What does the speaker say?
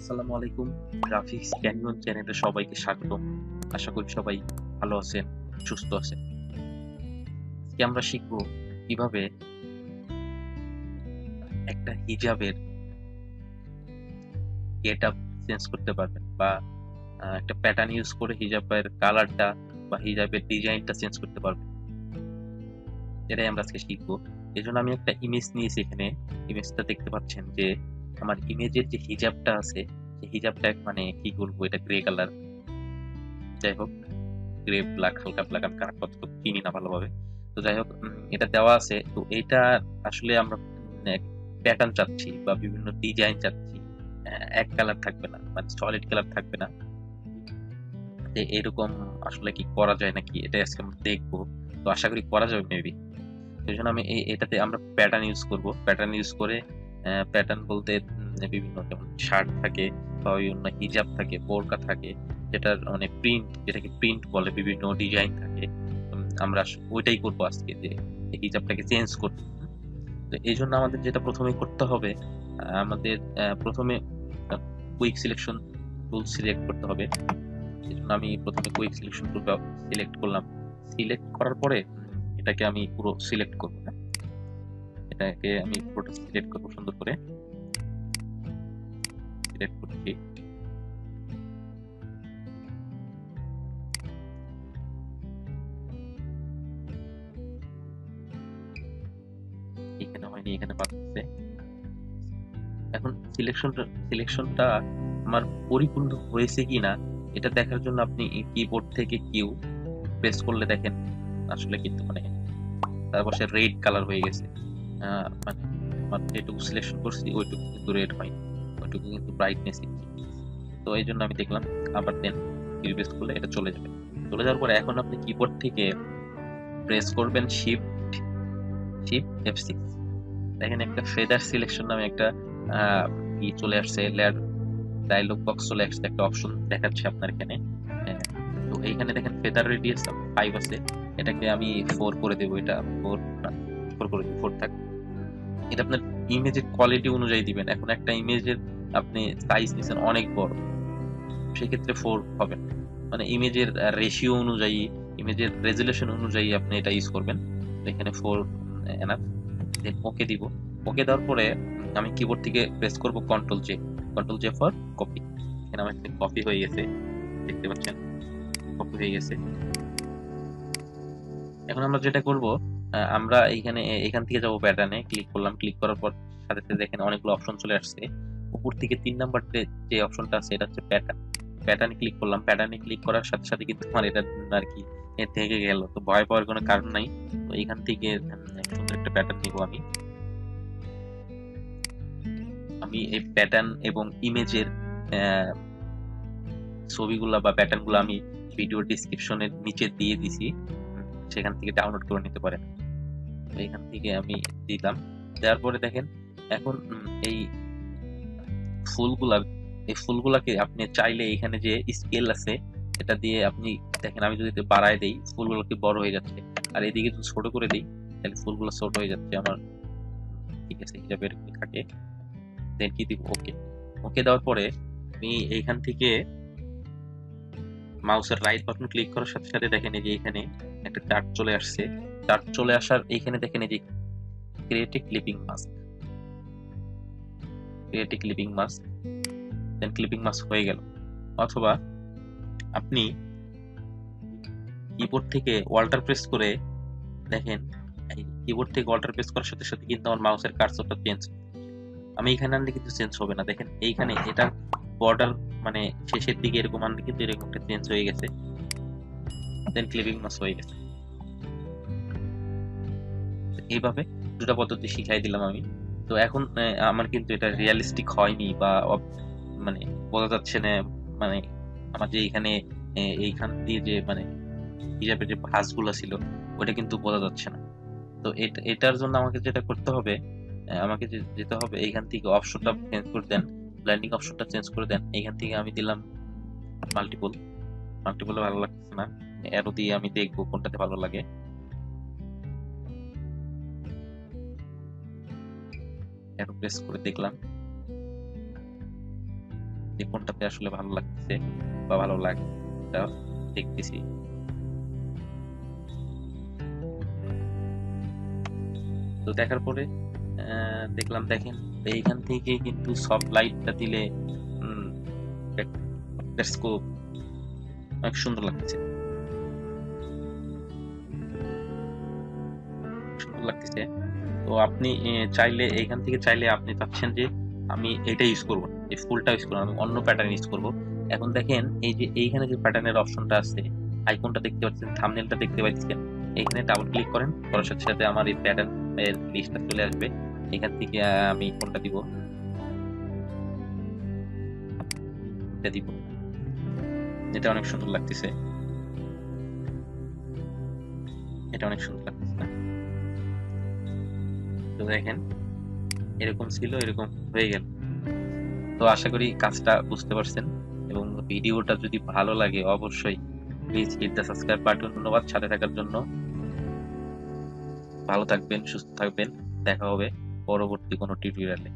আসসালামু আলাইকুম। Graphics canyon চ্যানেলে সবাইকে স্বাগতম। আশা করি সবাই ভালো আছেন, সুস্থ আছেন। আজকে আমরা শিখব কিভাবে একটা হিজাবের গেটআপ চেঞ্জ করতে পারবেন বা একটা প্যাটার্ন ইউজ করে হিজাবের কালারটা বা হিজাবের ডিজাইনটা চেঞ্জ করতে পারবেন। এটাই আমরা আজকে শিখবো। এজন্য আমি একটা ইমেজ নিয়েছি এখানে। ইমেজটা দেখতে পাচ্ছেন যে আমার ইমেজের যে হিজাবটা আছে, সেই হিজাবটা মানে কি বলবো, এটা গ্রে কালার। যাই হোক, গ্রে ব্ল্যাক, হালকা ব্ল্যাক, আমি কালার কতটুকু চিনি না ভালোভাবে। তো যাই হোক, এটা দেওয়া আছে। তো এটা আসলে আমরা প্যাটার্ন চাচ্ছি বা বিভিন্ন ডিজাইন চাচ্ছি। এক কালার থাকবে না, মানে সলিড কালার থাকবে না। যে এরকম আসলে কি করা যায় নাকি, এটা আজকে আমরা দেখবো। তো আশা করি করা যাবে মেবি। সেই জন্য আমি এটাতে আমরা প্যাটার্ন ইউজ করব। প্যাটার্ন ইউজ করে প্যাটার্ন বলতে বিভিন্ন যেমন শার্ট থাকে বা বিভিন্ন হিজাব থাকে, বোরকা থাকে, যেটার মানে প্রিন্ট, যেটাকে প্রিন্ট বলে, বিভিন্ন ডিজাইন থাকে। আমরা ওইটাই করবো আজকে, যে এই হিজাবটাকে চেঞ্জ করবো। তো এই জন্য আমাদের যেটা প্রথমে করতে হবে, আমাদের প্রথমে কুইক সিলেকশন টুল সিলেক্ট করতে হবে। এই জন্য আমি প্রথমে কুইক সিলেকশন টুল সিলেক্ট করলাম। সিলেক্ট করার পরে এটাকে আমি পুরো সিলেক্ট করবো। এটাকে আমি পুরোটা সিলেক্ট করবো সুন্দর করে। সিলেক্ট করছি। এখানে হয়নি, এখানে পাচ্ছে। এখন সিলেকশনটা আমার পরিপূর্ণ হয়েছে কিনা এটা দেখার জন্য আপনি কিবোর্ড থেকে কিউ প্রেস করলে দেখেন আসলে কিন্তু মানে তার পাশে রেড কালার হয়ে গেছে। মানে আমার যেটুকু সিলেকশন করছি ওইটুকু কিন্তু রেড হয়নি, ওইটুকু কিন্তু ব্রাইটনেস। তো এই জন্য আমি দেখলাম, আবার দেন কিউ প্রেস করলে এটা চলে যাবে। চলে যাওয়ার পরে এখন আপনি কিবোর্ড থেকে প্রেস করবেন শিফট শিফট F6। দেখেন একটা ফেদার সিলেকশন নামে একটা চলে আসছে, লেয়ার ডায়লগ বক্স চলে আসছে, একটা অপশন দেখাচ্ছে আপনার এখানে। হ্যাঁ, তো এইখানে দেখেন ফেদার রেডিয়াস 5 আছে, এটাকে আমি 4 করে দেবো। এটা 4 না, 4 করে দেবো, 4 থাক। এটা আপনার ইমেজের কোয়ালিটি অনুযায়ী দিবেন। এখন একটা ইমেজের আপনি সাইজ নিছেন অনেক বড়, সেক্ষেত্রে 4 হবে না। মানে ইমেজের রেশিও অনুযায়ী, ইমেজের রেজুলেশন অনুযায়ী আপনি এটা ইউজ করবেন। এখানে 4 এনাফ। দেন ওকে দিব। ওকে দেওয়ার পরে আমি কিবোর্ড থেকে প্রেস করব কন্ট্রোল জে ফর কপি। এখানে আমার কপি হয়ে গেছে, দেখতে পাচ্ছেন কপি হয়ে গেছে। এখন আমরা যেটা করব, আমরা এখান থেকে যাব প্যাটার্নে, ক্লিক করলাম। ক্লিক করার পর সাথে সাথে দেখেন অনেকগুলো অপশন চলে আসছে। উপর থেকে 3 নাম্বার যে অপশনটা আছে এটা হচ্ছে প্যাটার্ন। প্যাটার্নে ক্লিক করলাম। প্যাটার্নে ক্লিক করার সাথে সাথে কিন্তু আমার এটা আর কি থেকে গেল। তো ভয় পাওয়ার কোনো কারণ নাই। তো এখান থেকে সুন্দর একটা প্যাটার্ন নিব আমি। আমি এই প্যাটার্ন এবং ইমেজের ছবিগুলা বা প্যাটার্নগুলো আমি ভিডিও ডিসক্রিপশনের নিচে দিয়ে দিছি, সেখান থেকে ডাউনলোড করে নিতে পারেন। তো এখান থেকে আমি দিলাম। দেওয়ার পরে দেখেন এখন এই ফুলগুলা এই ফুলগুলাকে আপনি চাইলে এখানে যে স্কেল আছে এটা দিয়ে আপনি দেখেন, আমি যদি বাড়ায় দেই ফুলগুলো কি বড় হয়ে যাচ্ছে, আর এদিকে যদি ছোট করে দিই তাহলে ফুলগুলো ছোট হয়ে যাচ্ছে আমার। ঠিক আছে, হিসাবে এরকম থাকে। দেন কি দিব, ওকে। ওকে দেওয়ার পরে আমি এইখান থেকে মাউসের রাইট বাটন ক্লিক করার সাথে সাথে দেখেন এই যে এখানে একটা চার্ট চলে আসছে। চার্ট চলে আসার এইখানে দেখেন এই যে create a clipping mask, create a clipping mask. Then clipping mask হয়ে গেল। অথবা আপনি কিবোর্ড থেকে ওয়াল্টার প্রেস করে দেখেন, কিবোর্ড থেকে ওয়াল্টার প্রেস করার সাথে সাথে কিন্তু আমার মাউসের কার্সরটা চেঞ্জ। আমি এখানে আনলে কিন্তু চেঞ্জ হবে না। দেখেন এইখানে এটা বর্ডার মানে শেষের দিকে এরকম আনলে কিন্তু এরকম একটা চেঞ্জ হয়ে গেছে। দেন ক্লিপিং মাস্ক হয়ে গেছে। এইভাবে দুটা পদ্ধতি শিখাই দিলাম আমি। তো এখন আমার কিন্তু এটা রিয়ালিস্টিক হয়নি বা মানে বোঝা যাচ্ছে না। মানে আমার যে এইখানে এইখান দিয়ে যে মানে হিজাবের যে ভাঁজগুলো ছিল ওটা কিন্তু বোঝা যাচ্ছে না। তো এটার জন্য আমাকে যেটা করতে হবে, আমাকে যেতে হবে এইখান থেকে অপশনটা চেঞ্জ করে দেন, ব্লেন্ডিং অপশনটা চেঞ্জ করে দেন। এইখান থেকে আমি দিলাম মাল্টিপল। মাল্টিপলে ভালো লাগছে না, অ্যারো দিয়ে আমি দেখবো কোনটাতে ভালো লাগে। অ্যারো প্রেস করে দেখলাম। যে কোনটাতে আসলে ভালো লাগতেছে বা ভালো লাগে এটা দেখতেছি। তো দেখার পরে দেখলাম, দেখেন এইখান থেকে কিন্তু সফট লাইটটা দিলে স্কোপ অনেক সুন্দর লাগতেছে, সুন্দর লাগতেছে। তো আপনি চাইলে এইখান থেকে চাইলে আপনি চাচ্ছেন যে আমি এটা ইউজ করবো, এই ফুলটা ইউজ করবো, আমি অন্য প্যাটার্ন ইউজ করবো। এখন দেখেন এই যে এইখানে যে প্যাটার্নের অপশনটা আছে, আইকনটা দেখতে পাচ্ছেন, থাম্বনেলটা দেখতে পাচ্ছেন, এখানে ডাবল ক্লিক করেন, করার সাথে সাথে আমার এই প্যাটার্ন এর লিস্টটা চলে আসবে। এখান থেকে আমি কোনটা দিব, এটা দিব, এটা অনেক সুন্দর লাগতেছে, এটা অনেক সুন্দর লাগতেছে না? তো দেখেন এরকম ছিল, এরকম হয়ে গেল। তো আশা করি কাজটা বুঝতে পারছেন, এবং ভিডিওটা যদি ভালো লাগে অবশ্যই please hit the subscribe button. ধন্যবাদ সাথে থাকার জন্য। ভালো থাকবেন, সুস্থ থাকবেন, দেখা হবে পরবর্তী কোনো টিউটোরিয়ালে।